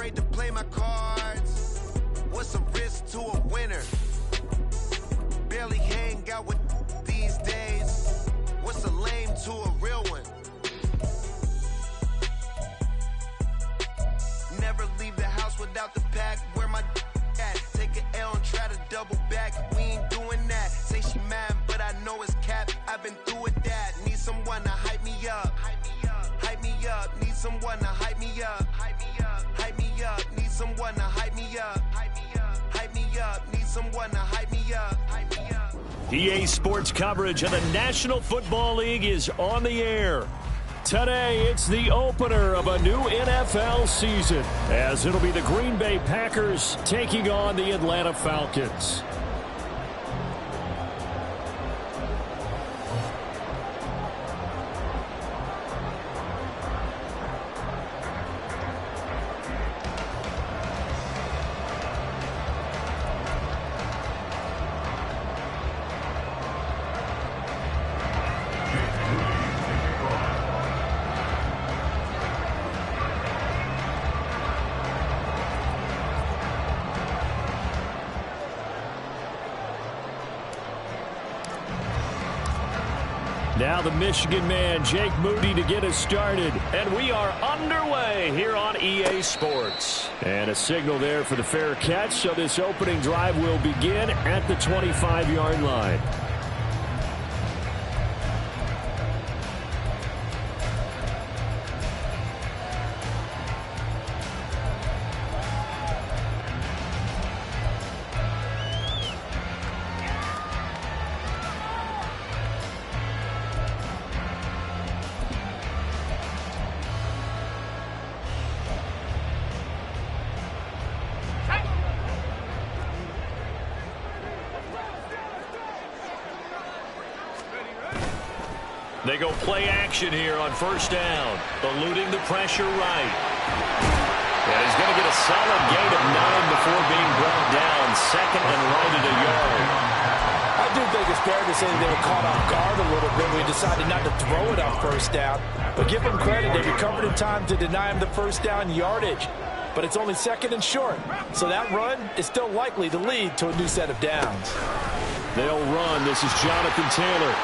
afraid to play my cards. What's a risk to a winner? Barely hang out with these days. What's a lame to a real one? Never leave the house without the pack. Where my at? Take an L and try to double back. We ain't doing that. Say she mad, but I know it's cap. I've been through with that. Need someone to hype me up. Hype me up. Need someone to hype me up. Hype me up. Need someone to hype me up. Hype me up. Need someone to hype me up. EA Sports coverage of the National Football League is on the air. Today, it's the opener of a new NFL season, as it'll be the Green Bay Packers taking on the Atlanta Falcons. Now the Michigan man, Jake Moody, to get us started. And we are underway here on EA Sports. And a signal there for the fair catch, so this opening drive will begin at the 25-yard line. They go play action here on first down, eluding the pressure right. And he's going to get a solid gain of 9 before being brought down. Second and right at a yard. I do think it's fair to say they were caught off guard a little bit. We decided not to throw it on first down. But give them credit. They recovered in time to deny him the first down yardage. But it's only second and short. So that run is still likely to lead to a new set of downs. They'll run. This is Jonathan Taylor.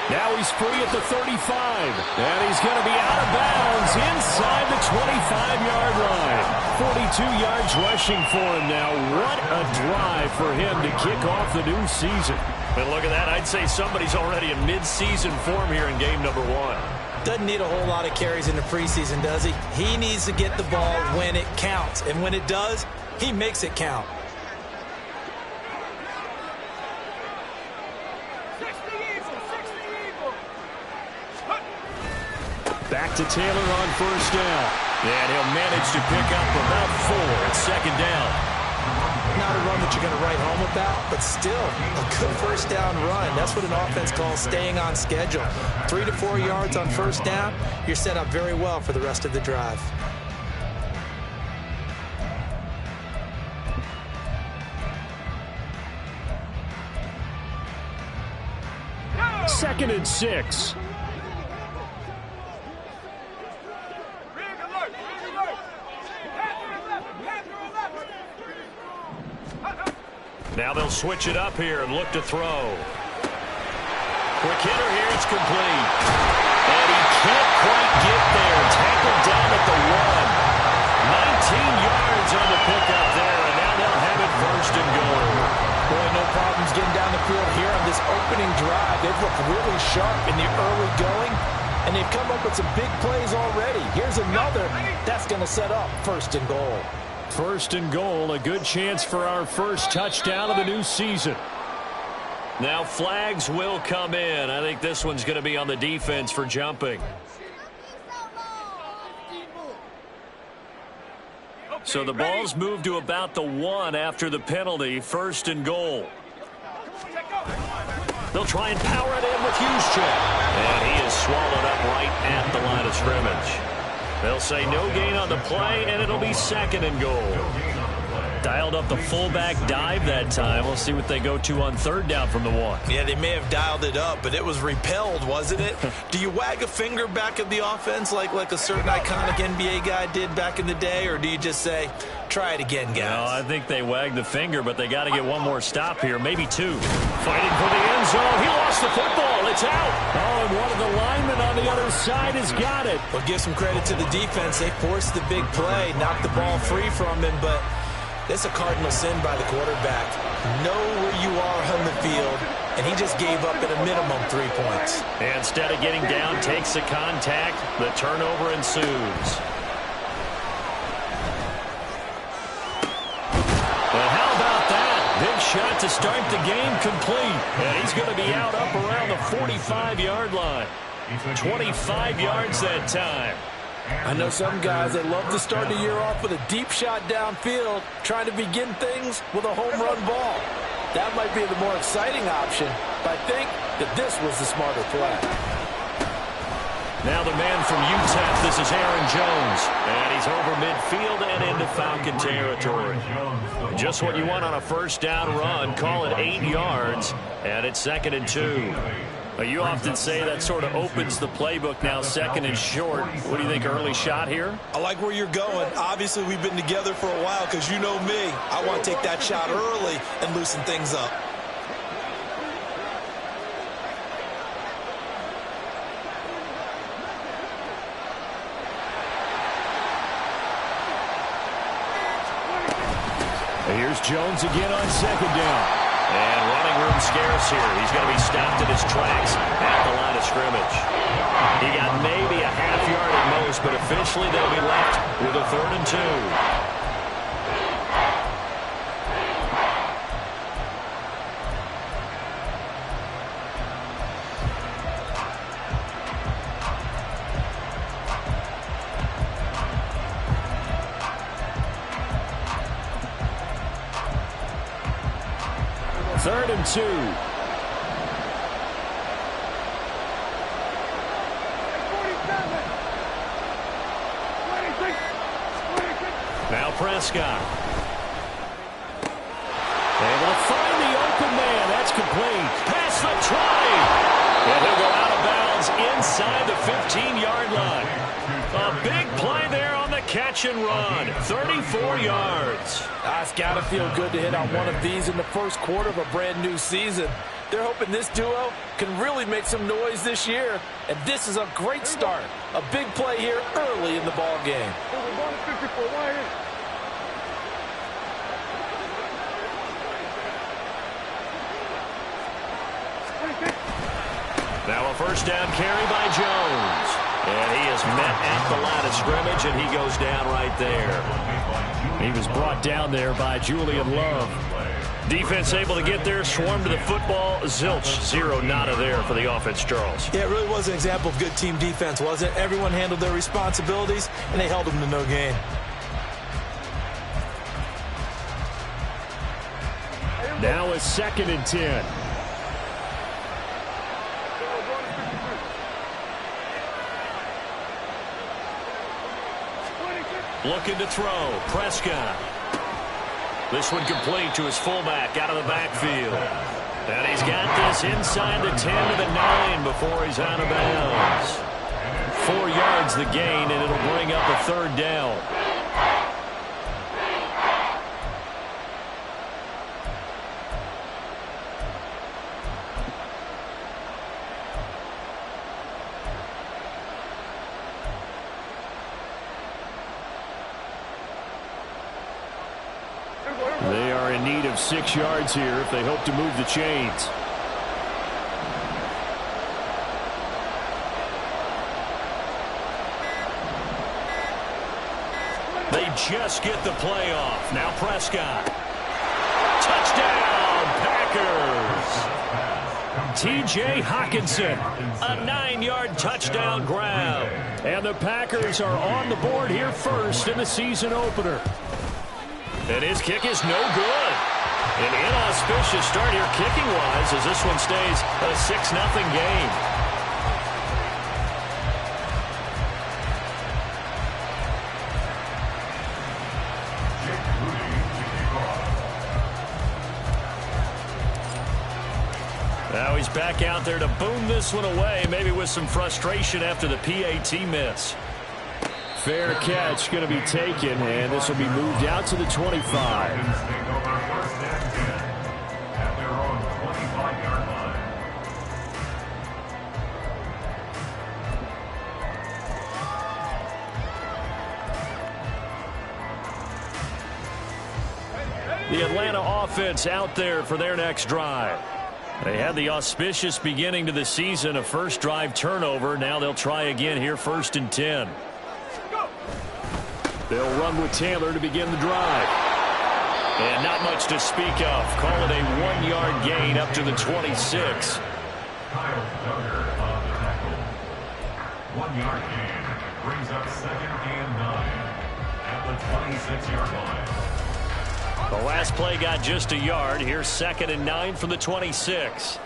Now he's free at the 35, and he's going to be out of bounds inside the 25-yard line. 42 yards rushing for him now. What a drive for him to kick off the new season. And look at that. I'd say somebody's already in mid-season form here in game number 1. Doesn't need a whole lot of carries in the preseason, does he? He needs to get the ball when it counts, and when it does, he makes it count. Back to Taylor on first down. And he'll manage to pick up about 4 at second down. Not a run that you're going to write home about, but still a good first down run. That's what an offense calls staying on schedule. 3 to 4 yards on first down, you're set up very well for the rest of the drive. Second and 6. Now they'll switch it up here and look to throw. Quick hitter here, it's complete. And he can't quite get there. Tackled down at the 1. 19 yards on the pickup there, and now they'll have it first and goal. Boy, no problems getting down the field here on this opening drive. They've looked really sharp in the early going, and they've come up with some big plays already. Here's another. That's going to set up first and goal. First and goal, a good chance for our first touchdown of the new season. Now flags will come in. I think this one's going to be on the defense for jumping. So the ball's moved to about the 1 after the penalty. First and goal. They'll try and power it in with Juszczyk. And he is swallowed up right at the line of scrimmage. They'll say no gain on the play, and it'll be second and goal. Dialed up the fullback dive that time. We'll see what they go to on third down from the 1. Yeah, they may have dialed it up, but it was repelled, wasn't it? Do you wag a finger back at the offense like a certain iconic NBA guy did back in the day, or do you just say, try it again, guys? No, I think they wagged the finger, but they got to get one more stop here, maybe 2. Fighting for the end zone. He lost the football. It's out. Oh, and one of the linemen on the other side has got it. Well, give some credit to the defense. They forced the big play, knocked the ball free from him, but it's a cardinal sin by the quarterback. Know where you are on the field, and he just gave up at a minimum 3 points. And instead of getting down, takes the contact. The turnover ensues. Well, how about that? Big shot to start the game complete. And he's going to be out up around the 45-yard line. 25 yards that time. I know some guys that love to start the year off with a deep shot downfield, trying to begin things with a home run ball. That might be the more exciting option, but I think that this was the smarter play. Now the man from UTEP, this is Aaron Jones. And he's over midfield and into Falcon territory. Just what you want on a first down run. Call it 8 yards, and it's 2nd and 2. You often say that sort of opens the playbook now, 2nd and short. What do you think, early shot here? I like where you're going. Obviously, we've been together for a while because you know me. I want to take that shot early and loosen things up. Here's Jones again on 2nd down. And running room scarce here. He's going to be stopped in his tracks at the line of scrimmage. He got maybe a half yard at most, but officially they'll be left with a 3rd and 2. Third and 2. Now Prescott. Able to find the open man. That's complete. Past the 20. And he'll go out of bounds inside the 15-yard line. A big play there on the catch and run. 34 yards. It's got to feel good to hit on one of these in the first quarter of a brand new season. They're hoping this duo can really make some noise this year. And this is a great start. A big play here early in the ball game. Now a first down carry by Jones. And he is met at the line of scrimmage, and he goes down right there. He was brought down there by Julian Love. Defense able to get there, swarm to the football. Zilch, 0 nada there for the offense, Charles. Yeah, it really was an example of good team defense, wasn't it? Everyone handled their responsibilities, and they held them to no gain. Now a 2nd and 10. Looking to throw. Prescott. This one complete to his fullback out of the backfield. And he's got this inside the 10 to the 9 before he's out of bounds. 4 yards the gain, and it'll bring up a 3rd down. They are in need of 6 yards here if they hope to move the chains. They just get the play off. Now Prescott. Touchdown, Packers. T.J. Hockenson, a 9-yard touchdown grab. And the Packers are on the board here first in the season opener. And his kick is no good. An inauspicious start here kicking-wise as this one stays a 6-0 game. he's back out there to boom this one away, maybe with some frustration after the PAT miss. Fair catch going to be taken, and this will be moved out to the 25. The Atlanta offense out there for their next drive. They had the auspicious beginning to the season, a first drive turnover. Now they'll try again here, 1st and 10. They'll run with Taylor to begin the drive. And not much to speak of. Call it a 1-yard gain up to the 26. 1-yard gain brings up 2nd and 9 at the 26-yard line. The last play got just a yard. Here's 2nd and 9 from the 26.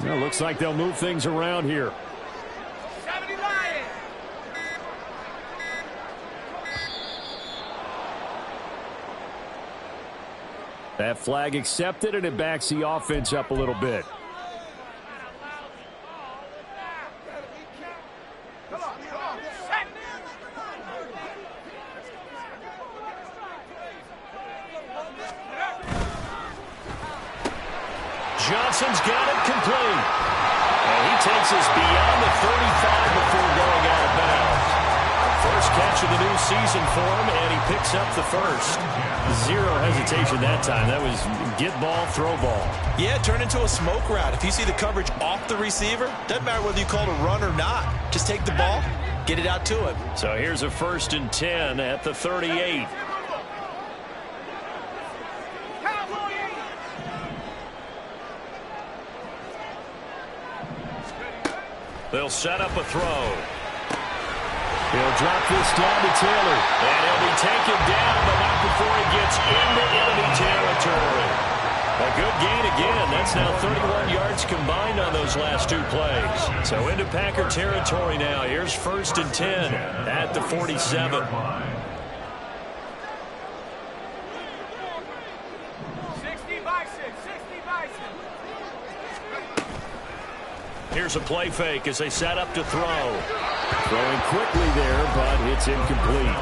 Well, looks like they'll move things around here. That flag accepted, and it backs the offense up a little bit. Johnson's got it complete. And he takes us beyond the 35 before going out of bounds. First catch of the new season for him, and he picks up the first. Zero hesitation that time. That was get ball, throw ball. Yeah, turn into a smoke route. If you see the coverage off the receiver, doesn't matter whether you call it a run or not. Just take the ball, get it out to him. So here's a 1st and 10 at the 38. They'll set up a throw. He'll drop this down to Taylor. And he'll be taken down, but not before he gets into enemy territory. A good gain again. That's now 31 yards combined on those last 2 plays. So into Packer territory now. Here's 1st and 10 at the 47. Here's a play fake as they set up to throw. Throwing quickly there, but it's incomplete.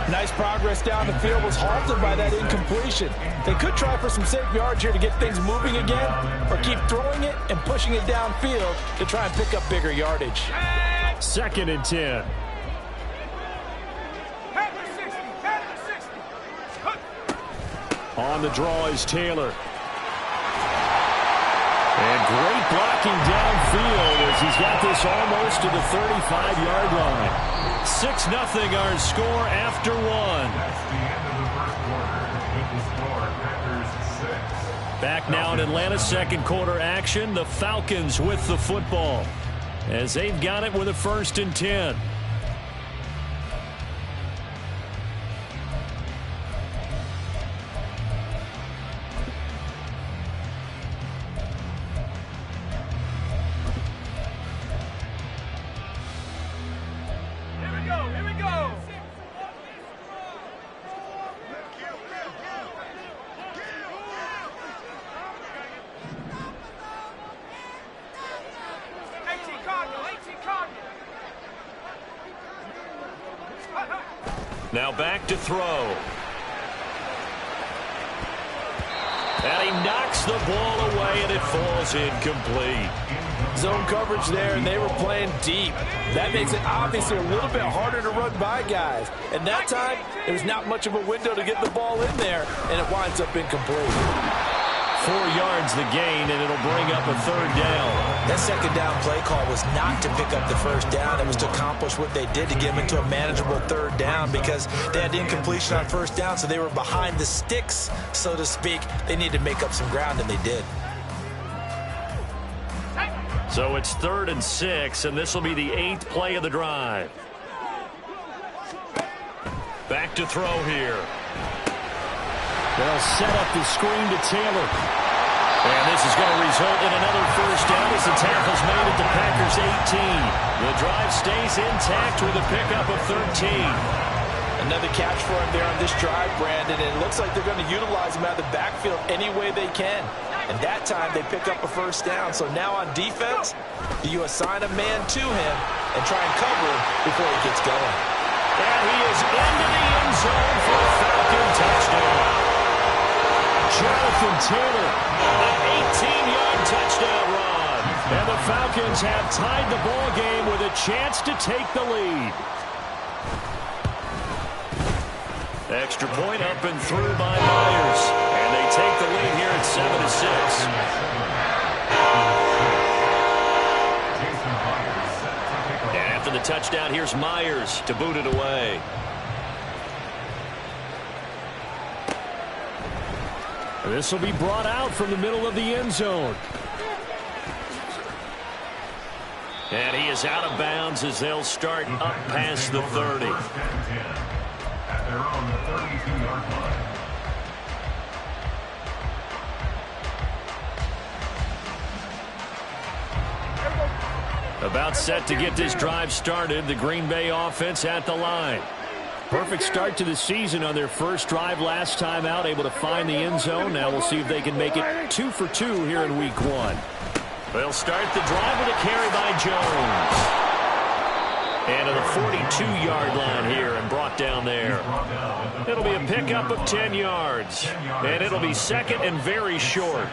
Nice progress down the field, was halted by that incompletion. They could try for some safe yards here to get things moving again, or keep throwing it and pushing it downfield to try and pick up bigger yardage. 2nd and 10. On the draw is Taylor. And great blocking downfield as he's got this almost to the 35-yard line. 6-0 our score after 1. Back now in Atlanta's 2nd quarter action. The Falcons with the football as they've got it with a 1st and 10. Now back to throw. And he knocks the ball away, and it falls incomplete. Zone coverage there, and they were playing deep. That makes it obviously a little bit harder to run by guys. And that time, there's not much of a window to get the ball in there, and it winds up incomplete. 4 yards the gain, and it'll bring up a 3rd down. That 2nd down play call was not to pick up the 1st down. It was to accomplish what they did to get them into a manageable 3rd down because they had incompletion on 1st down, so they were behind the sticks, so to speak. They needed to make up some ground, and they did. So it's 3rd and 6, and this will be the 8th play of the drive. Back to throw here. They'll set up the screen to Taylor. And this is going to result in another 1st down as the tackle's made at the Packers' 18. The drive stays intact with a pickup of 13. Another catch for him there on this drive, Brandon, and it looks like they're going to utilize him out of the backfield any way they can. And that time they pick up a first down. So now on defense, do you assign a man to him and try and cover him before he gets going? And he is into the end zone for a Falcon touchdown. Jonathan Taylor, an 18-yard touchdown run. And the Falcons have tied the ball game with a chance to take the lead. Extra point up and through by Myers. And they take the lead here at 7-6. And after the touchdown, here's Myers to boot it away. This will be brought out from the middle of the end zone. And he is out of bounds as they'll start up past the 30. At their own 32-yard line. About set to get this drive started, the Green Bay offense at the line. Perfect start to the season on their first drive last time out, able to find the end zone. Now we'll see if they can make it 2 for 2 here in week 1. They'll start the drive with a carry by Jones. And to the 42-yard line here and brought down there. It'll be a pickup of 10 yards. And it'll be second and very short.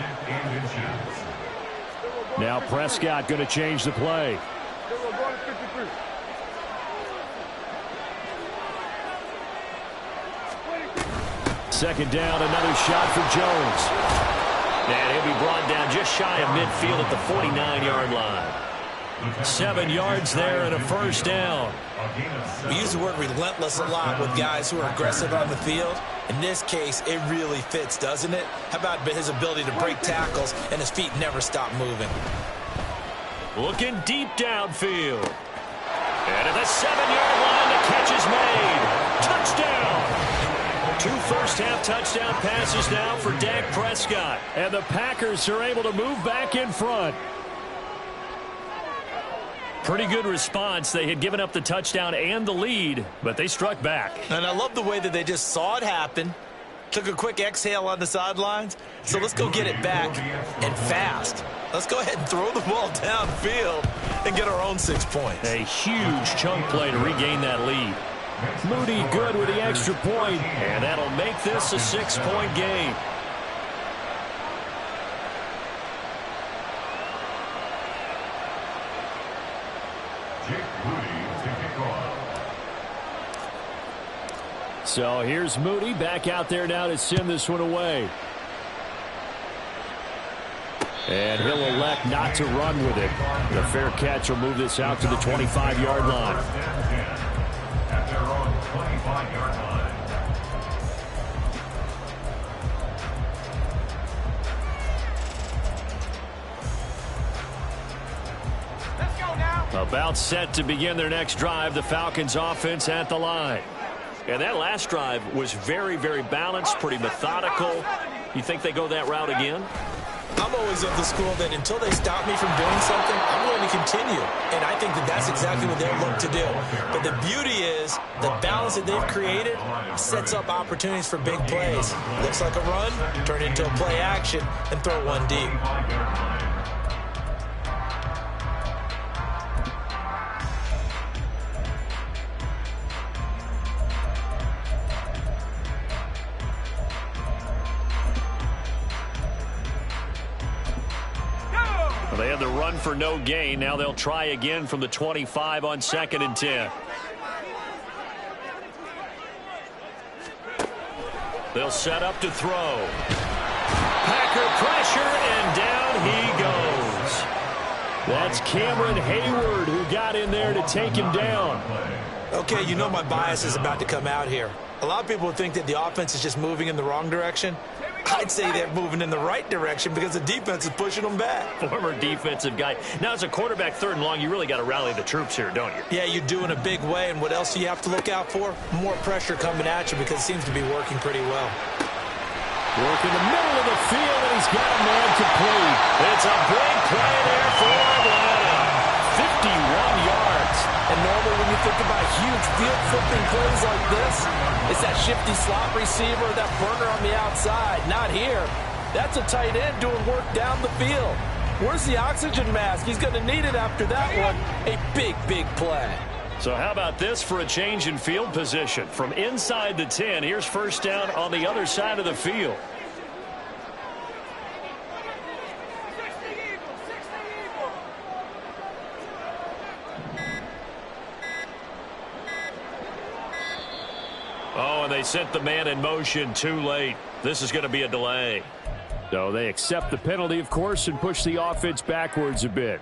Now Prescott going to change the play. Second down, another shot for Jones. And he'll be brought down just shy of midfield at the 49-yard line. 7 yards there and a first down. We use the word relentless a lot with guys who are aggressive on the field. In this case, it really fits, doesn't it? How about his ability to break tackles and his feet never stop moving? Looking deep downfield. And at the 7-yard line, the catch is made. Touchdown! 2 first-half touchdown passes now for Dak Prescott. And the Packers are able to move back in front. Pretty good response. They had given up the touchdown and the lead, but they struck back. And I love the way that they just saw it happen, took a quick exhale on the sidelines. So let's go get it back and fast. Let's go ahead and throw the ball downfield and get our own 6 points. A huge chunk play to regain that lead. Moody good with the extra point, and that'll make this a 6-point game. So here's Moody back out there now to send this one away. And he'll elect not to run with it. The fair catch will move this out to the 25-yard line. At their own 25-yard line. Let's go now. About set to begin their next drive, the Falcons offense at the line. And that last drive was very, very balanced, pretty methodical. You think they go that route again? I'm always of the school that until they stop me from doing something, I'm going to continue. And I think that that's exactly what they'll look to do. But the beauty is the balance that they've created sets up opportunities for big plays. Looks like a run, turn into a play action, and throw one deep. They had the run for no gain. Now they'll try again from the 25 on 2nd and 10. They'll set up to throw. Packer pressure, and down he goes. That's Cameron Hayward who got in there to take him down. Okay, you know my bias is about to come out here. A lot of people would think that the offense is just moving in the wrong direction. I'd say they're moving in the right direction because the defense is pushing them back. Former defensive guy. Now, as a quarterback 3rd and long, you really got to rally the troops here, don't you? Yeah, you do in a big way. And what else do you have to look out for? More pressure coming at you because it seems to be working pretty well. Work in the middle of the field, and he's got a man complete. It's a big play there for Atlanta. 51 yards. And normally when you think about huge field flipping plays like this, it's that shifty slot receiver, that burner on the outside. Not here. That's a tight end doing work down the field. Where's the oxygen mask? He's going to need it after that one. A big, big play. So how about this for a change in field position? From inside the 10, here's first down on the other side of the field. Oh, and they sent the man in motion too late. This is going to be a delay. So they accept the penalty, of course, and push the offense backwards a bit.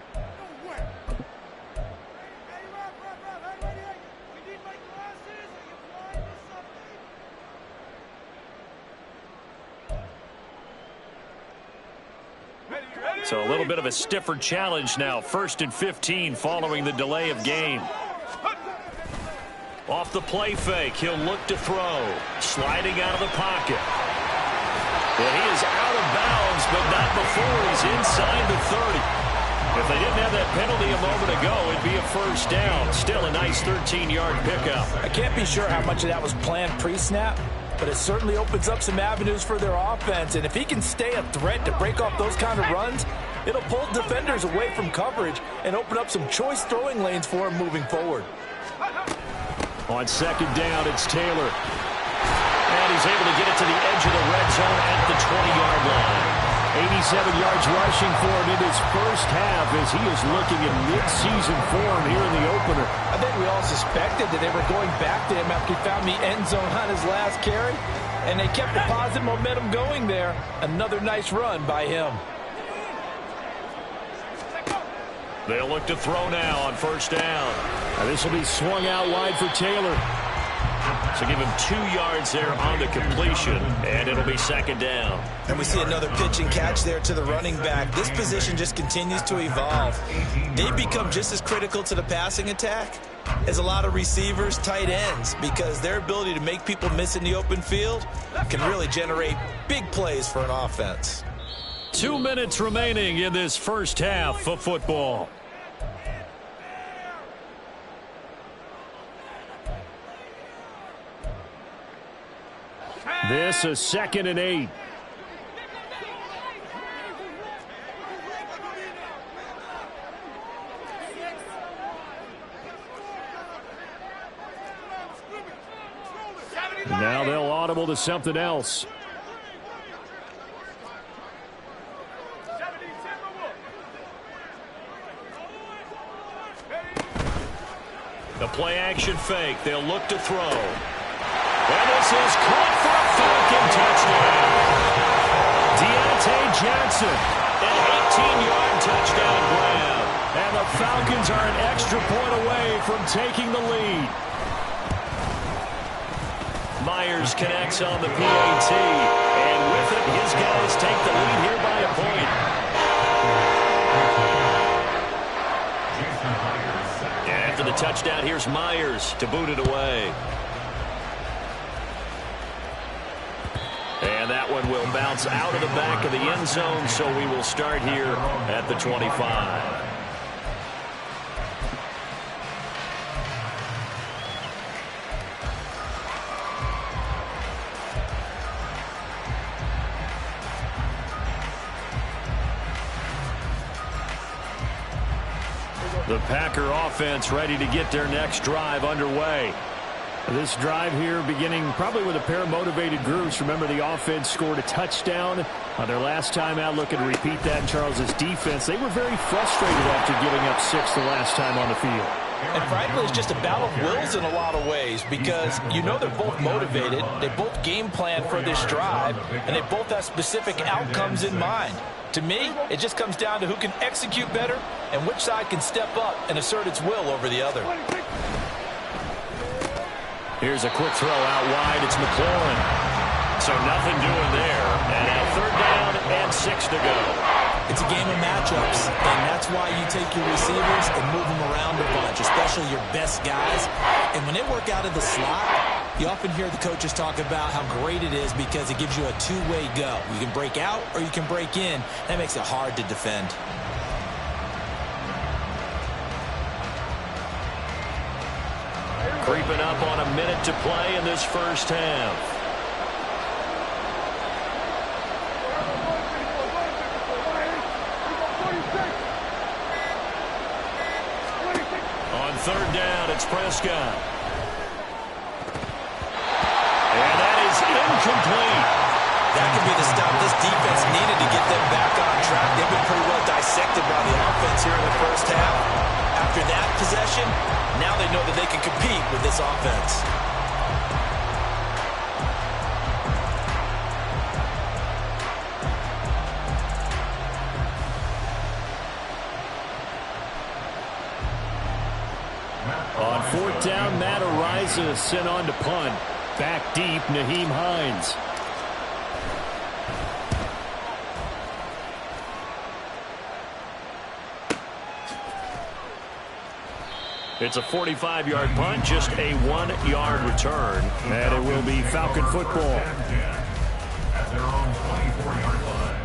So a little bit of a stiffer challenge now. 1st and 15 following the delay of game. Off the play fake, he'll look to throw. Sliding out of the pocket. Well, he is out of bounds, but not before he's inside the 30. If they didn't have that penalty a moment ago, it'd be a first down. Still a nice 13-yard pickup. I can't be sure how much of that was planned pre-snap, but it certainly opens up some avenues for their offense. And if he can stay a threat to break off those kind of runs, it'll pull defenders away from coverage and open up some choice throwing lanes for him moving forward. On 2nd down, it's Taylor. And he's able to get it to the edge of the red zone at the 20-yard line. 87 yards rushing for him in his first half as he is looking in mid-season form here in the opener. I think we all suspected that they were going back to him after he found the end zone on his last carry, and they kept the positive momentum going there. Another nice run by him. They'll look to throw now on 1st down. And this will be swung out wide for Taylor. So give him 2 yards there on the completion, and it'll be 2nd down. And we see another pitch and catch there to the running back. This position just continues to evolve. They become just as critical to the passing attack as a lot of receivers, tight ends, because their ability to make people miss in the open field can really generate big plays for an offense. 2 minutes remaining in this first half of football. This is 2nd and 8. Now they'll audible to something else. The play action fake. They'll look to throw. And this is caught for a Falcon touchdown. Deontay Johnson, an 18-yard touchdown grab. And the Falcons are an extra point away from taking the lead. Myers connects on the PAT. And with it, his guys take the lead here by a point. And after the touchdown, here's Myers to boot it away. And that one will bounce out of the back of the end zone, so we will start here at the 25. The Packer offense ready to get their next drive underway. This drive here beginning probably with a pair of motivated groups. Remember, the offense scored a touchdown on their last time out. Looking to repeat that in Charles's defense. They were very frustrated after giving up 6 the last time on the field. And frankly, it's just a battle of wills in a lot of ways because you know they're both motivated. They both game plan for this drive, and they both have specific outcomes in mind. To me, it just comes down to who can execute better and which side can step up and assert its will over the other. Here's a quick throw out wide. It's McLaurin. So nothing doing there. And now 3rd down and 6 to go. It's a game of matchups, and that's why you take your receivers and move them around a bunch, especially your best guys. And when they work out of the slot, you often hear the coaches talk about how great it is because it gives you a two-way go. You can break out or you can break in. That makes it hard to defend. Creeping up on a minute to play in this first half. On third down, it's Prescott. And that is incomplete. That could be the stop this defense needed to get them back on track. They've been pretty well dissected by the offense here in the first half. After that possession, now they know that they can compete with this offense. On fourth down, Matt Araiza sent on to punt. Back deep, Nyheim Hines. It's a 45-yard punt, just a 1-yard return. And it will be Falcon football. At their own 24-yard line.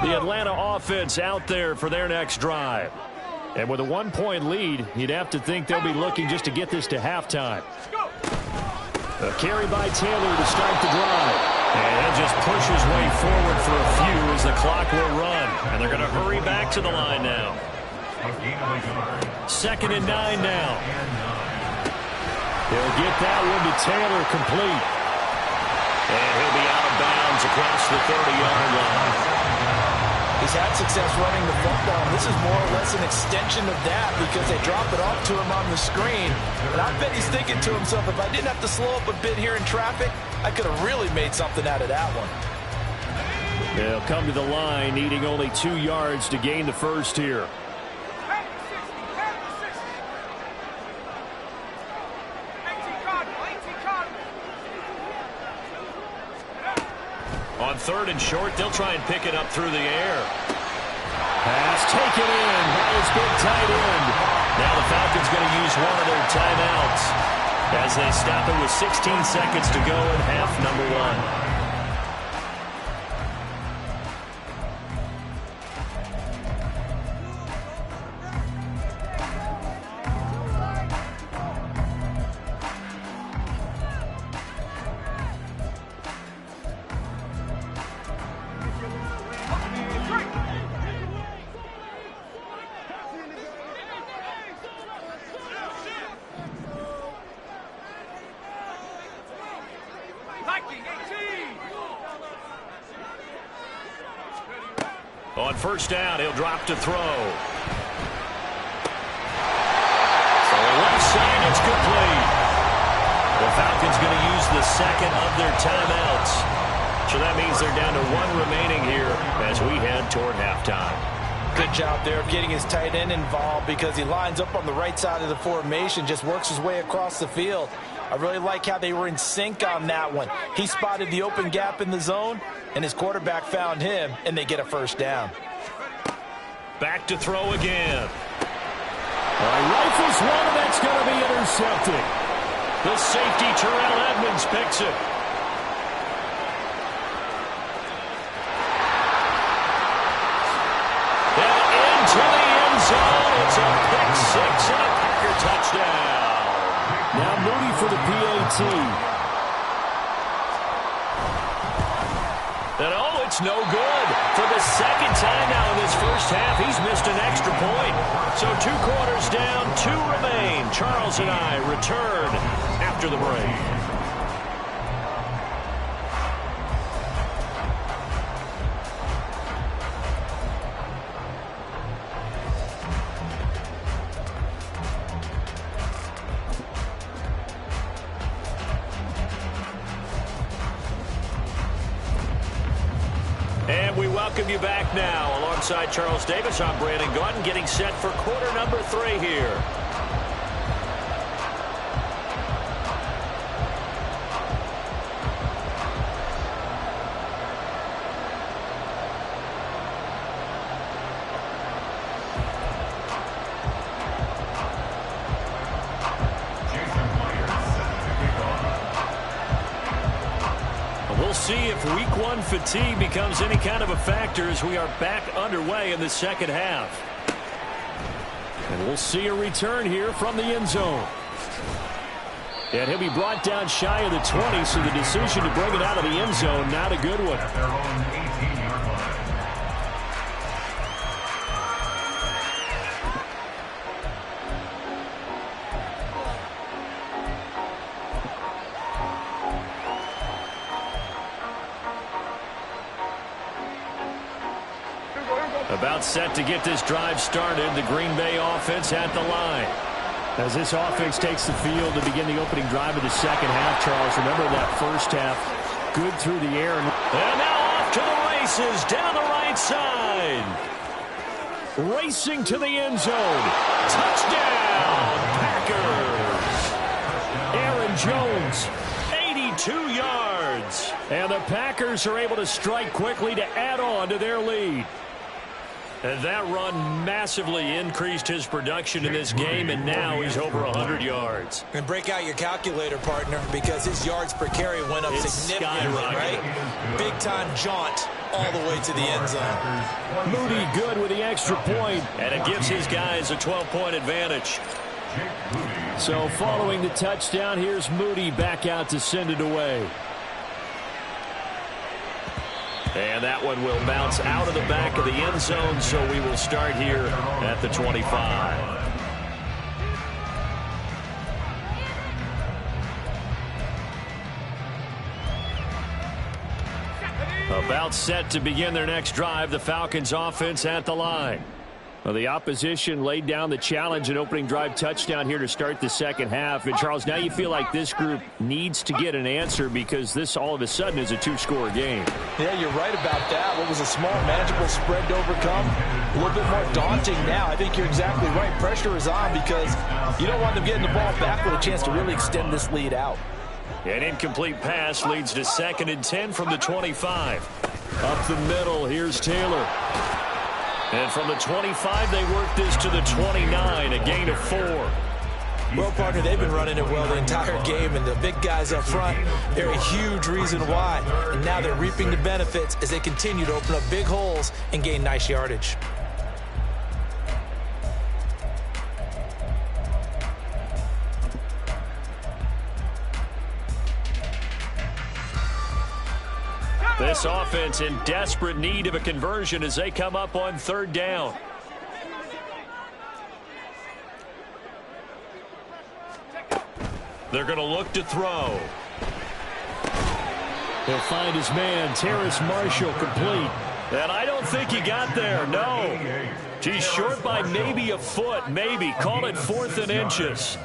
The Atlanta offense out there for their next drive. And with a 1-point lead, you'd have to think they'll be looking just to get this to halftime. A carry by Taylor to start the drive. And he'll just push his way forward for a few as the clock will run. And they're going to hurry back to the line now. 2nd and 9 now. He'll get that one to Taylor complete. And he'll be out of bounds across the 30-yard line. He's had success running the football, and this is more or less an extension of that because they drop it off to him on the screen. And I bet he's thinking to himself, if I didn't have to slow up a bit here in traffic, I could have really made something out of that one. They'll come to the line, needing only 2 yards to gain the first here. On 3rd and short, they'll try and pick it up through the air. Pass taken in by his big tight end. Now the Falcons going to use one of their timeouts as they stop it with 16 seconds to go in half number 1. On first down, he'll drop to throw. So left side, it's complete. The Falcons going to use the second of their timeouts. So that means they're down to 1 remaining here as we head toward halftime. Good job there of getting his tight end involved because he lines up on the right side of the formation, just works his way across the field. I really like how they were in sync on that one. He spotted the open gap in the zone, and his quarterback found him, and they get a first down. Back to throw again. Rifles one, and that's going to be intercepted. The safety, Terrell Edmonds, picks it. And into the end zone. It's a pick 6 and a Packer touchdown. Now Moody for the PAT. And oh, it's no good. For the second time now in this first half, he's missed an extra point. So 2 quarters down, 2 remain. Charles and I return after the break. And we welcome you back now. Alongside Charles Davis, I'm Brandon Gaudin, getting set for quarter number 3 here. see if week one fatigue becomes any kind of a factor as we are back underway in the second half. And we'll see a return here from the end zone. And he'll be brought down shy of the 20, so the decision to bring it out of the end zone, not a good one. At their own 18-yard line. About set to get this drive started, the Green Bay offense at the line. As this offense takes the field to begin the opening drive of the second half, Charles, remember that first half, good through the air. And now off to the races, down the right side. Racing to the end zone. Touchdown, Packers. Aaron Jones, 82 yards. And the Packers are able to strike quickly to add on to their lead. And that run massively increased his production in this game, and now he's over 100 yards. And break out your calculator, partner, because his yards per carry went up significantly, right? Big-time jaunt all the way to the end zone. Moody good with the extra point, and it gives his guys a 12-point advantage. So following the touchdown, here's Moody back out to send it away. And that one will bounce out of the back of the end zone, so we will start here at the 25. About set to begin their next drive, the Falcons offense at the line. Well, the opposition laid down the challenge and opening drive touchdown here to start the second half. And, Charles, now you feel like this group needs to get an answer because this all of a sudden is a two-score game. Yeah, you're right about that. What was a small, manageable spread to overcome, a little bit more daunting now. I think you're exactly right. Pressure is on because you don't want them getting the ball back with a chance to really extend this lead out. An incomplete pass leads to 2nd and 10 from the 25. Up the middle, here's Taylor. And from the 25, they work this to the 29, a gain of 4. Well, partner, they've been running it well the entire game, and the big guys up front, they're a huge reason why. And now they're reaping the benefits as they continue to open up big holes and gain nice yardage. This offense in desperate need of a conversion as they come up on 3rd down. They're going to look to throw. He'll find his man, Terrace Marshall, complete. And I don't think he got there, no. He's short by maybe a foot, maybe. Call it 4th and inches.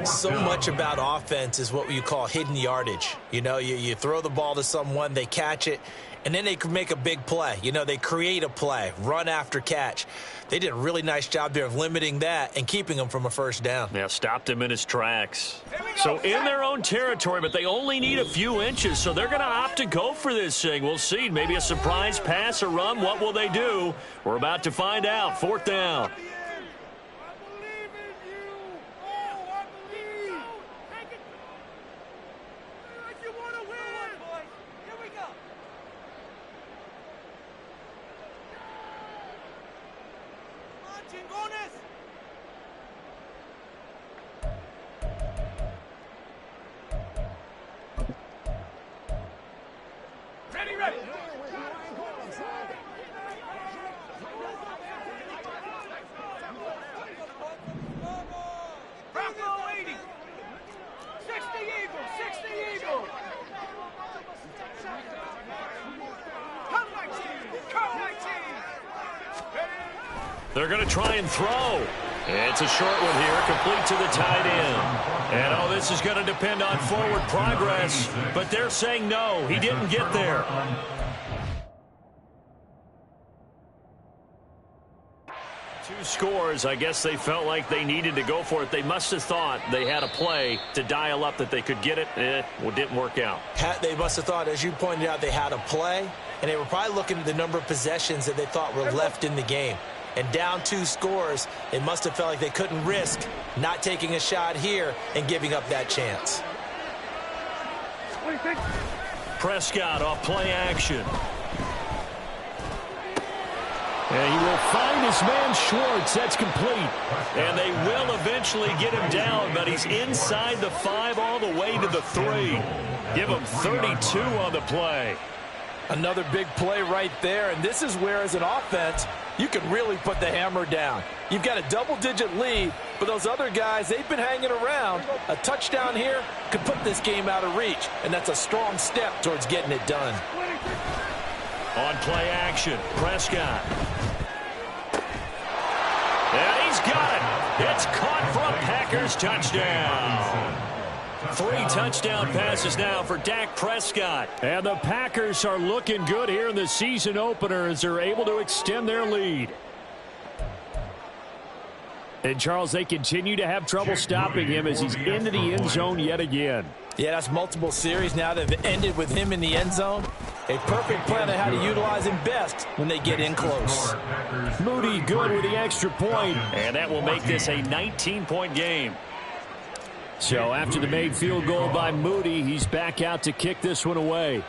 So much about offense is what you call hidden yardage. You know, you throw the ball to someone, they catch it, and then they can make a big play. You know, they create a play, run after catch. They did a really nice job there of limiting that and keeping him from a 1st down. Yeah, stopped him in his tracks. So in their own territory, but they only need a few inches, so they're going to opt to go for this thing. We'll see. Maybe a surprise pass or run. What will they do? We're about to find out. 4th down. They're going to try and throw. It's a short one here, complete to the tight end. And, this is going to depend on forward progress, but they're saying no, he didn't get there. Two scores, I guess they felt like they needed to go for it. They must have thought they had a play to dial up that they could get it. It didn't work out. They must have thought, as you pointed out, they had a play, and they were probably looking at the number of possessions that they thought were left in the game. And down 2 scores, they must have felt like they couldn't risk not taking a shot here and giving up that chance. Prescott off play action. And he will find his man Schwartz. That's complete. And they will eventually get him down, but he's inside the 5 all the way to the 3. Give him 32 on the play. Another big play right there, and this is where, as an offense, you can really put the hammer down. You've got a double-digit lead, but those other guys, they've been hanging around. A touchdown here could put this game out of reach, and that's a strong step towards getting it done. On play action, Prescott. And he's got it. It's caught for a Packers touchdown. 3 touchdown passes now for Dak Prescott. And the Packers are looking good here in the season opener as they're able to extend their lead. And, Charles, they continue to have trouble stopping him as he's into the end zone yet again. Yeah, that's multiple series now that have ended with him in the end zone. A perfect plan on how to utilize him best when they get in close. Moody good with the extra point, and that will make this a 19-point game. So after the made field goal by Moody, he's back out to kick this one away.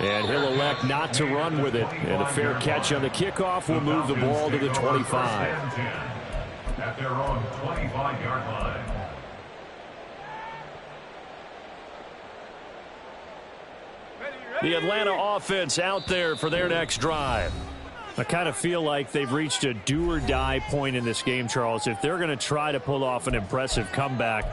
And he'll elect not to run with it. And a fair catch on the kickoff will move the ball to the 25. At their own 25-yard line. The Atlanta offense out there for their next drive. I kind of feel like they've reached a do-or-die point in this game, Charles. If they're going to try to pull off an impressive comeback,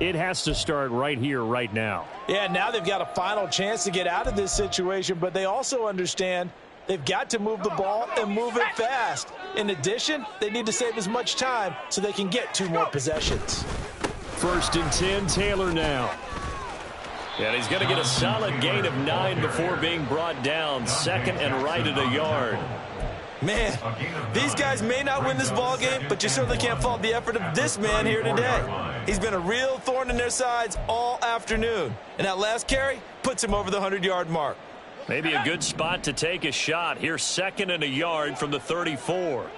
it has to start right here, right now. Yeah, now they've got a final chance to get out of this situation, but they also understand they've got to move the ball and move it fast. In addition, they need to save as much time so they can get 2 more possessions. 1st and 10, Taylor now. And he's going to get a solid gain of 9 before being brought down. 2nd and right at a yard. Man, these guys may not win this ball game, but you certainly can't fault the effort of this man here today. He's been a real thorn in their sides all afternoon. And that last carry puts him over the 100-yard mark. Maybe a good spot to take a shot. Here's 2nd and a yard from the 34.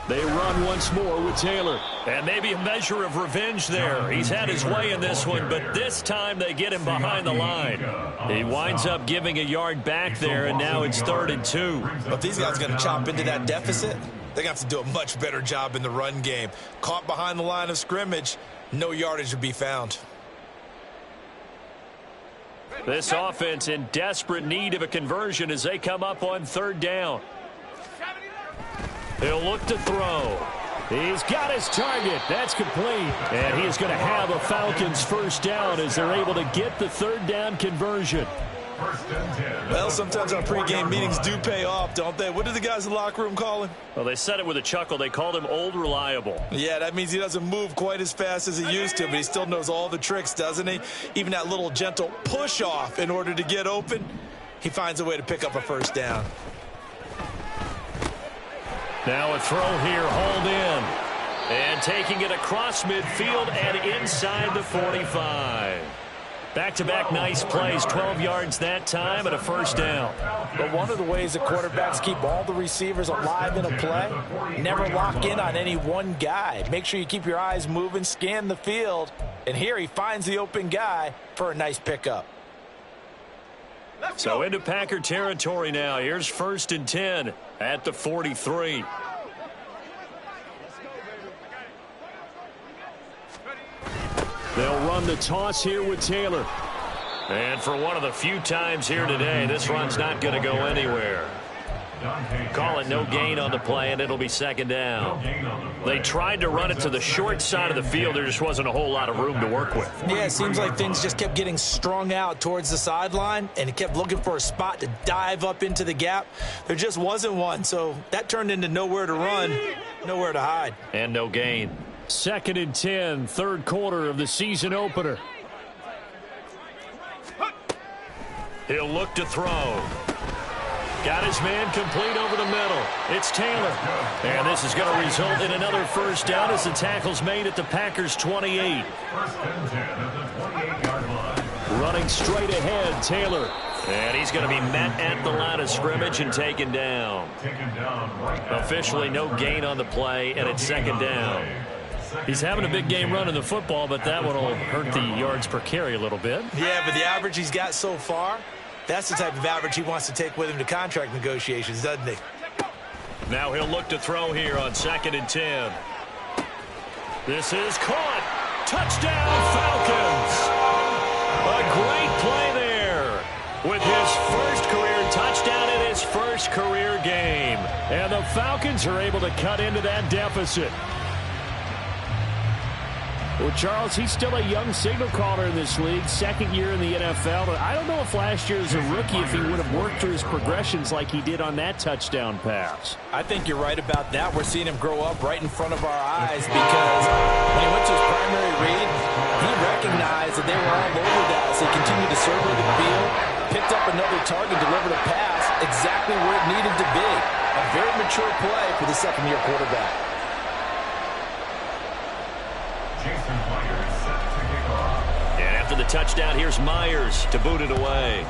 They run once more with Taylor. And maybe a measure of revenge there. He's had his way in this one, but this time they get him behind the line. He winds up giving a yard back there, and now it's 3rd and 2. But these guys are going to chop into that deficit. They're going to have to do a much better job in the run game. Caught behind the line of scrimmage, no yardage would be found. This offense in desperate need of a conversion as they come up on 3rd down. He'll look to throw. He's got his target. That's complete. And he is going to have a Falcons 1st down as they're able to get the 3rd down conversion. Well, sometimes our pregame meetings do pay off, don't they? What do the guys in the locker room call him? Well, they said it with a chuckle. They called him Old Reliable. Yeah, that means he doesn't move quite as fast as he used to, but he still knows all the tricks, doesn't he? Even that little gentle push-off in order to get open, he finds a way to pick up a 1st down. Now a throw here, hauled in. And taking it across midfield and inside the 45. Back-to-back nice plays, 12 yards that time and a 1st down. But one of the ways that quarterbacks keep all the receivers alive in a play, never lock in on any one guy. Make sure you keep your eyes moving, scan the field. And here he finds the open guy for a nice pickup. So into Packer territory now. Here's 1st and 10 at the 43. They'll run the toss here with Taylor. And for one of the few times here today, this run's not going to go anywhere. Call it no gain on the play, and it'll be 2nd down. They tried to run it to the short side of the field. There just wasn't a whole lot of room to work with. Yeah, it seems like things just kept getting strung out towards the sideline, and he kept looking for a spot to dive up into the gap. There just wasn't one, so that turned into nowhere to run, nowhere to hide. And no gain. 2nd and 10, 3rd quarter of the season opener. He'll look to throw. Got his man complete over the middle. It's Taylor. And this is going to result in another 1st down as the tackle's made at the Packers 28. 1st and 10 at the 28-yard line. Running straight ahead, Taylor. And he's going to be met at the line of of scrimmage and taken down. Officially no gain on the play, and it's second down. He's having a big game running the football, but that one will hurt the yards per carry a little bit. Yeah, but the average he's got so far, that's the type of average he wants to take with him to contract negotiations, doesn't he? Now he'll look to throw here on 2nd and 10. This is caught. Touchdown, Falcons. A great play there with his first career touchdown in his first career game. And the Falcons are able to cut into that deficit. Well, Charles, he's still a young signal caller in this league, second year in the NFL. I don't know if last year as a rookie if he would have worked through his progressions like he did on that touchdown pass. I think you're right about that. We're seeing him grow up right in front of our eyes because when he went to his primary read, he recognized that they were all over that as he continued to survey the field, picked up another target, delivered a pass exactly where it needed to be. A very mature play for the second-year quarterback. Jason Myers set to kick off. And after the touchdown, here's Myers to boot it away.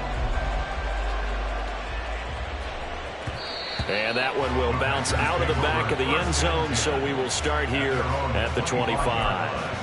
And that one will bounce out of the back of the end zone, so we will start here at the 25.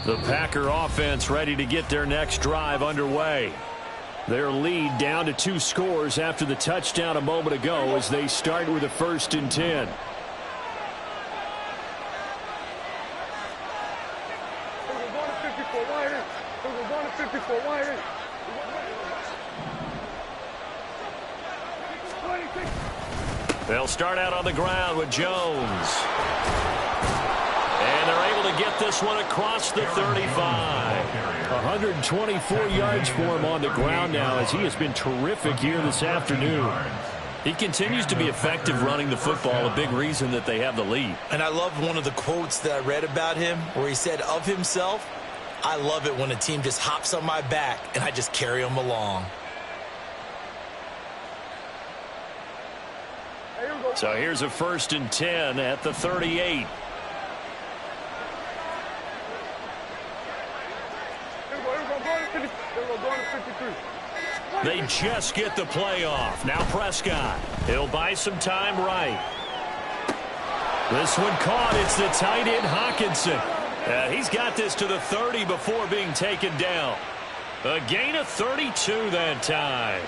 The Packer offense ready to get their next drive underway. Their lead down to 2 scores after the touchdown a moment ago as they start with a 1st and 10. They'll start out on the ground with Jones. And they're able to get this one across the 35. 124 yards for him on the ground now as he has been terrific here this afternoon. He continues to be effective running the football, a big reason that they have the lead. And I love one of the quotes that I read about him where he said of himself, "I love it when a team just hops on my back and I just carry them along." So here's a 1st and 10 at the 38. They just get the play off. Now Prescott. He'll buy some time right. This one caught. It's the tight end Hockenson. He's got this to the 30 before being taken down. A gain of 32 that time.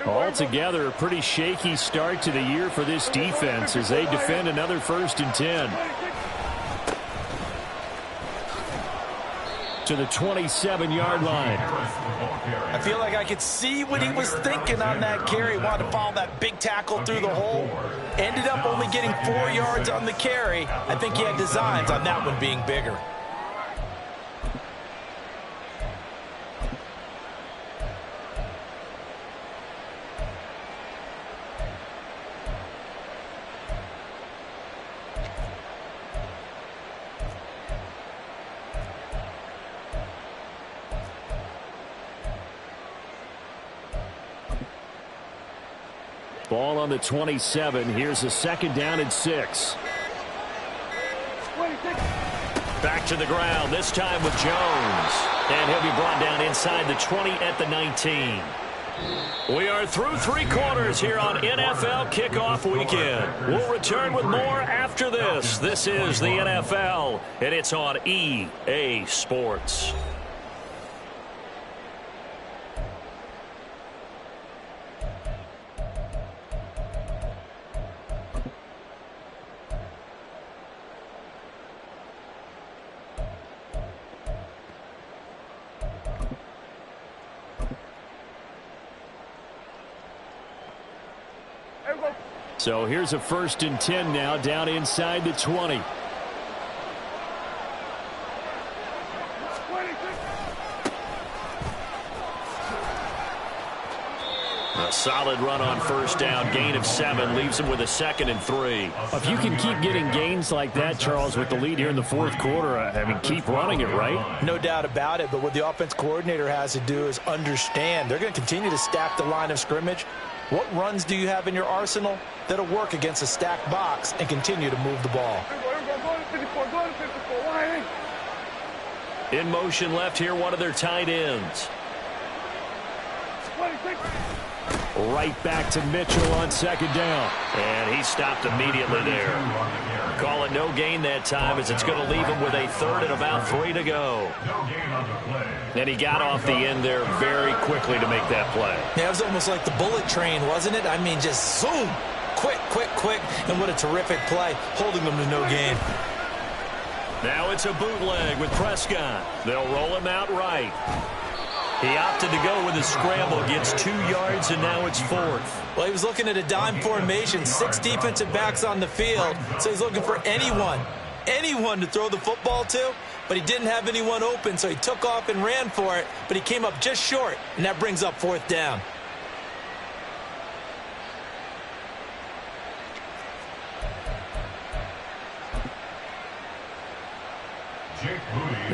Altogether, a pretty shaky start to the year for this defense as they defend another 1st and 10. To the 27-yard line. I feel like I could see what he was thinking on that carry. Wanted to follow that big tackle through the hole. Ended up only getting 4 yards on the carry. I think he had designs on that one being bigger. Ball on the 27. Here's a 2nd down and 6. Back to the ground, this time with Jones. And he'll be brought down inside the 20 at the 19. We are through 3 quarters here on NFL Kickoff Weekend. We'll return with more after this. This is the NFL, and it's on EA Sports. So here's a 1st and 10 now, down inside the 20. A solid run on 1st down, gain of 7, leaves him with a 2nd and 3. If you can keep getting gains like that, Charles, with the lead here in the 4th quarter, I mean, keep running it, right? No doubt about it, but what the offense coordinator has to do is understand they're going to continue to stack the line of scrimmage. What runs do you have in your arsenal that'll work against a stacked box and continue to move the ball? In motion left here, one of their tight ends. Right back to Mitchell on 2nd down. And he stopped immediately there. Call it no gain that time as it's going to leave him with a 3rd and about 3 to go. And he got off the end there very quickly to make that play. Yeah, it was almost like the bullet train, wasn't it? I mean, just zoom. Quick, quick, quick. And what a terrific play, holding them to no gain. Now it's a bootleg with Prescott. They'll roll him out right. He opted to go with a scramble, gets 2 yards, and now it's 4th. Well, he was looking at a dime formation, 6 defensive backs on the field, so he's looking for anyone to throw the football to, but he didn't have anyone open, so he took off and ran for it, but he came up just short, and that brings up 4th down.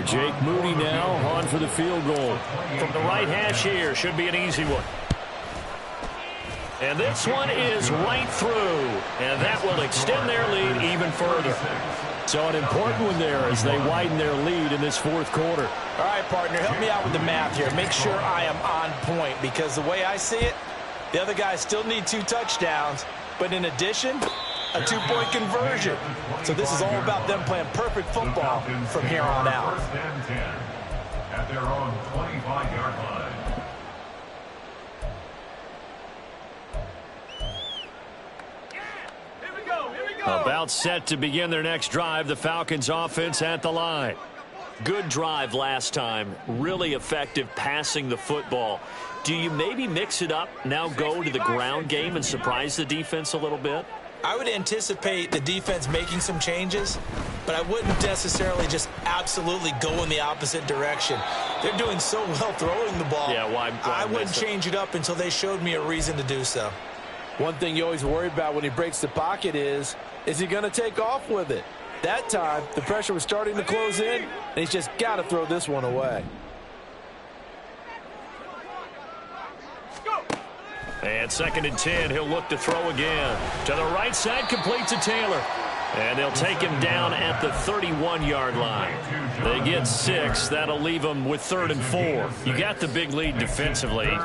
Jake Moody now on for the field goal. From the right hash here, should be an easy one. And this one is right through, and that will extend their lead even further. So an important one there as they widen their lead in this 4th quarter. All right, partner, help me out with the math here. Make sure I am on point, because the way I see it, the other guys still need 2 touchdowns, but in addition, a 2-point conversion. So this is all about them playing perfect football from here on out. At their own 25-yard line. About set to begin their next drive, the Falcons offense at the line. Good drive last time, really effective passing the football. Do you maybe mix it up, now go to the ground game and surprise the defense a little bit? I would anticipate the defense making some changes, but I wouldn't necessarily just absolutely go in the opposite direction. They're doing so well throwing the ball. Yeah, why I wouldn't change it up until they showed me a reason to do so. One thing you always worry about when he breaks the pocket is he going to take off with it? That time, the pressure was starting to close in, and he's just got to throw this one away. And 2nd and 10, he'll look to throw again. To the right side, complete to Taylor. And they'll take him down at the 31-yard line. They get 6. That'll leave them with 3rd and 4. You got the big lead defensively.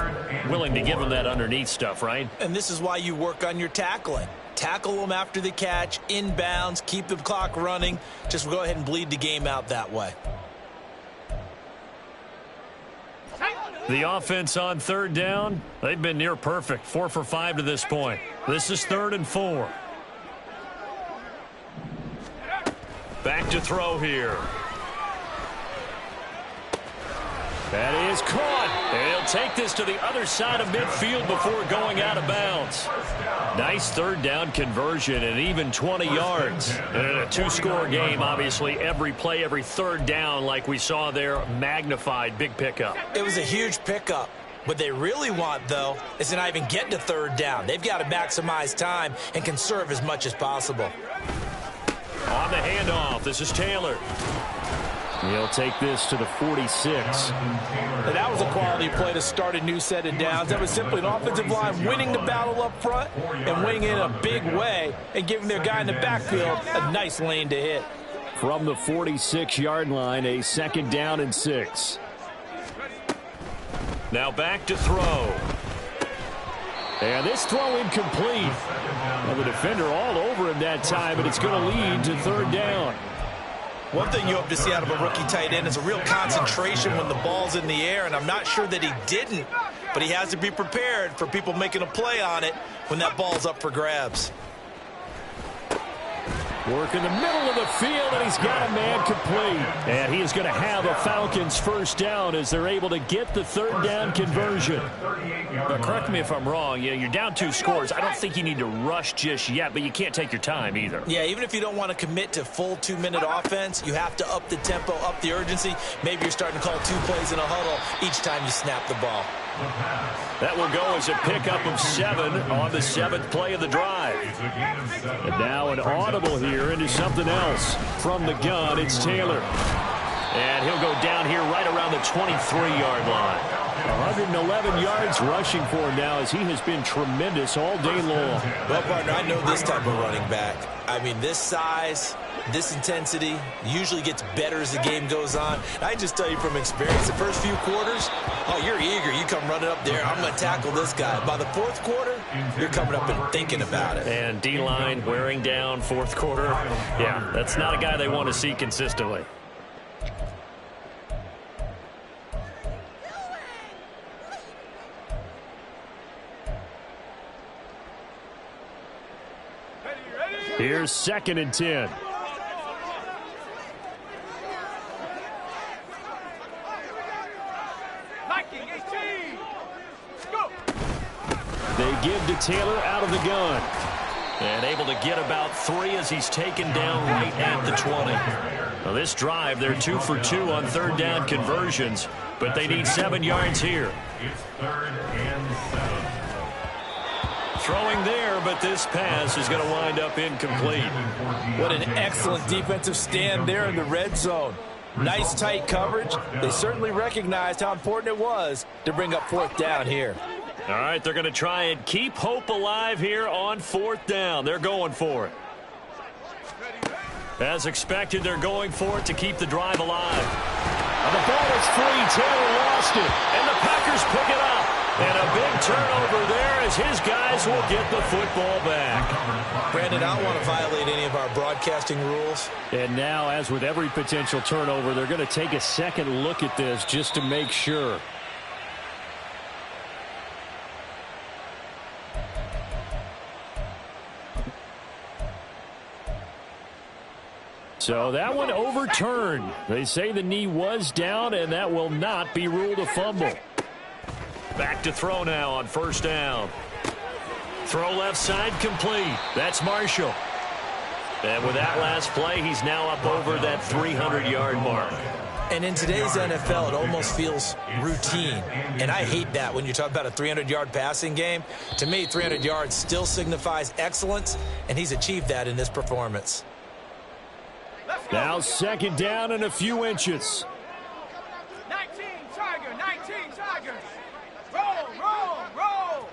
Willing to give them that underneath stuff, right? And this is why you work on your tackling. Tackle them after the catch, inbounds, keep the clock running. Just go ahead and bleed the game out that way. The offense on 3rd down, they've been near perfect. 4 for 5 to this point. This is 3rd and 4. Back to throw here. That is caught. And he'll take this to the other side of midfield before going out of bounds. Nice 3rd down conversion and even 20 yards. And in a 2-score game, obviously, every play, every 3rd down, like we saw there, magnified, big pickup. It was a huge pickup. What they really want, though, is to not even get to 3rd down. They've got to maximize time and conserve as much as possible. On the handoff, this is Taylor. He'll take this to the 46. And that was a quality play to start a new set of downs. That was simply an offensive line winning the battle up front and winning it in a big way and giving their guy in the backfield a nice lane to hit. From the 46-yard line, a 2nd down and 6. Now back to throw. And this throw incomplete. Well, the defender all over him that time, but it's going to lead to third down. One thing you hope to see out of a rookie tight end is a real concentration when the ball's in the air, and I'm not sure that he didn't, but he has to be prepared for people making a play on it when that ball's up for grabs. Work in the middle of the field, and he's got a man complete. And he is going to have a Falcons first down as they're able to get the third down conversion. Now, correct me if I'm wrong. You're down 2 scores. I don't think you need to rush just yet, but you can't take your time either. Yeah, even if you don't want to commit to full 2-minute offense, you have to up the tempo, up the urgency. Maybe you're starting to call 2 plays in a huddle each time you snap the ball. That will go as a pickup of 7 on the 7th play of the drive. And now an audible here into something else. From the gun, it's Taylor. And he'll go down here right around the 23-yard line. 111 yards rushing for him now as he has been tremendous all day long. Well, partner, I know this type of running back. I mean, this size, this intensity usually gets better as the game goes on. I just tell you from experience, the first few quarters, oh, you're eager. You come running up there, I'm going to tackle this guy. By the 4th quarter, you're coming up and thinking about it. And D-line wearing down 4th quarter. Yeah, that's not a guy they want to see consistently. Here's 2nd and 10. They give to Taylor out of the gun. And able to get about 3 as he's taken down right at the 20. Now this drive, they're 2 for 2 on third down conversions, but they need 7 yards here. It's 3rd and 7. Throwing there, but this pass is going to wind up incomplete. What an excellent defensive stand there in the red zone. Nice tight coverage. They certainly recognized how important it was to bring up 4th down here. All right, they're going to try and keep hope alive here on 4th down. They're going for it. As expected, they're going for it to keep the drive alive. And the ball is free. Taylor lost it. And the Packers pick it up. And a big turnover there as his guys will get the football back. Brandon, I don't want to violate any of our broadcasting rules. And now, as with every potential turnover, they're going to take a second look at this just to make sure. So that one overturned. They say the knee was down, and that will not be ruled a fumble. Back to throw now on 1st down. Throw left side complete. That's Marshall. And with that last play, he's now up over that 300-yard mark. And in today's NFL, it almost feels routine. And I hate that when you talk about a 300-yard passing game. To me, 300 yards still signifies excellence, and he's achieved that in this performance. Now 2nd down and a few inches. 19 Tigers. Roll.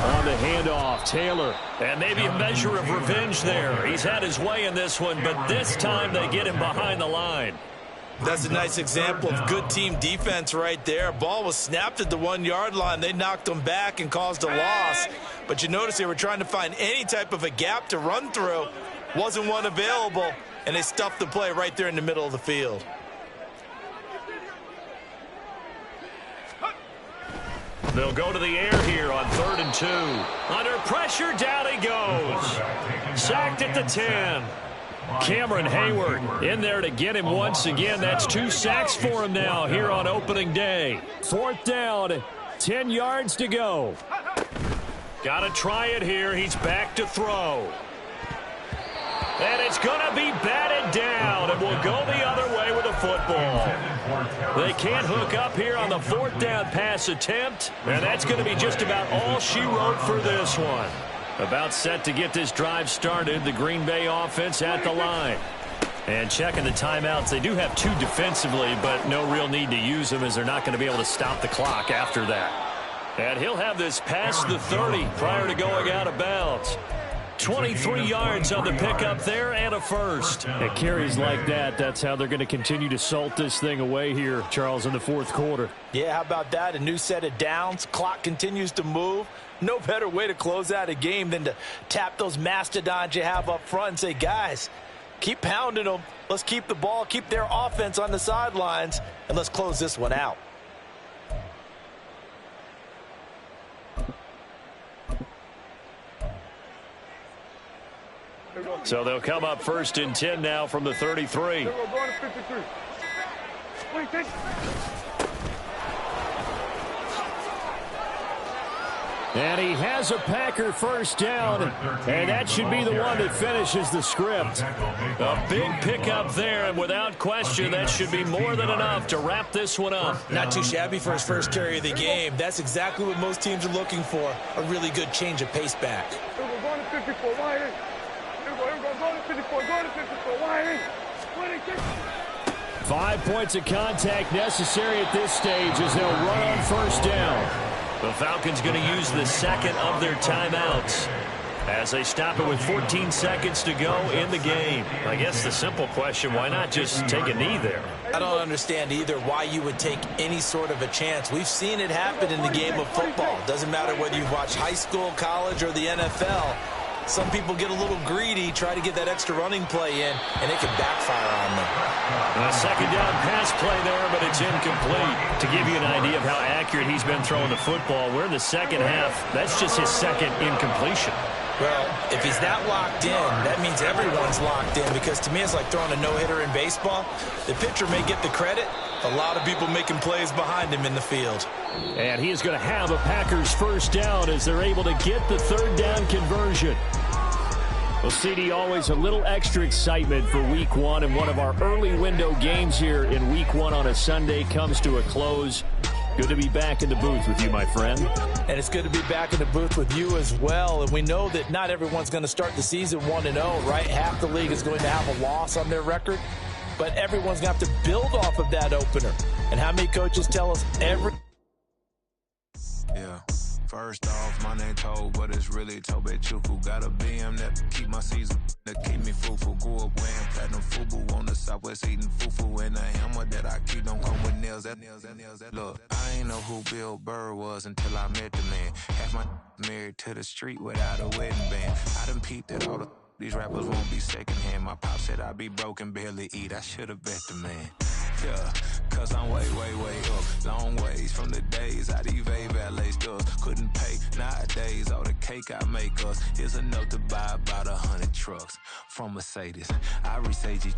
On the handoff, Taylor. And maybe a measure of revenge there. He's had his way in this one, but this time they get him behind the line. That's a nice example of good team defense right there. Ball was snapped at the 1-yard line. They knocked him back and caused a loss. But you notice they were trying to find any type of a gap to run through. Wasn't one available, and they stuffed the play right there in the middle of the field. They'll go to the air here on 3rd and 2. Under pressure, down he goes. Sacked at the 10. Cameron Hayward in there to get him once again. That's 2 sacks for him now here on opening day. 4th down, 10 yards to go. Got to try it here. He's back to throw. And it's going to be batted down, and we'll go the other way with a football. They can't hook up here on the 4th down pass attempt, and that's going to be just about all she wrote for this one. About set to get this drive started, the Green Bay offense at the line. And checking the timeouts, they do have 2 defensively, but no real need to use them as they're not going to be able to stop the clock after that. And he'll have this past the 30 prior to going out of bounds. 23 yards on the pickup there and a first. At carries like that, that's how they're going to continue to salt this thing away here, Charles, in the fourth quarter. Yeah, how about that? A new set of downs. Clock continues to move. No better way to close out a game than to tap those mastodons you have up front and say, guys, keep pounding them. Let's keep the ball, keep their offense on the sidelines, and let's close this one out. So they'll come up 1st and 10 now from the 33. And he has a Packer first down, and that should be the one that finishes the script. A big pickup there, and without question, that should be more than enough to wrap this one up. Not too shabby for his first carry of the game. That's exactly what most teams are looking for, a really good change of pace back. 5 points of contact necessary at this stage as they'll run on first down. The Falcons going to use the second of their timeouts as they stop it with 14 seconds to go in the game. I guess the simple question, why not just take a knee there? I don't understand either why you would take any sort of a chance. We've seen it happen in the game of football. Doesn't matter whether you watch high school, college, or the NFL. Some people get a little greedy, try to get that extra running play in, and it can backfire on them. A second down pass play there, but it's incomplete. To give you an idea of how accurate he's been throwing the football, we're in the second half. That's just his second incompletion. Well, if he's that locked in, that means everyone's locked in, because to me it's like throwing a no-hitter in baseball. The pitcher may get the credit. A lot of people making plays behind him in the field. And he is going to have a Packers first down as they're able to get the third down conversion. Well, CD, always a little extra excitement for Week 1, and one of our early window games here in Week 1 on a Sunday comes to a close. Good to be back in the booth with you, my friend. And it's good to be back in the booth with you as well. And we know that not everyone's going to start the season 1-0, right? Half the league is going to have a loss on their record. But everyone's going to have to build off of that opener. And how many coaches tell us every... Yeah. First off, my name Tobe, but it's really Tobe Chuku. Got a BM that keep my season, that keep me fufu. Grew up wearing platinum fubu on the Southwest eating fufu. And a hammer that I keep don't come with nails. Look, I ain't know who Bill Burr was until I met the man. Half my married to the street without a wedding band. I done peeped at all these rappers won't be secondhand. My pop said I'd be broken, barely eat. I should've bet the man. Yeah, cause I'm way up. Long ways from the days I evade valet stores. Couldn't pay nowadays. All the cake I make us is enough to buy about 100 trucks from Mercedes. I reach AG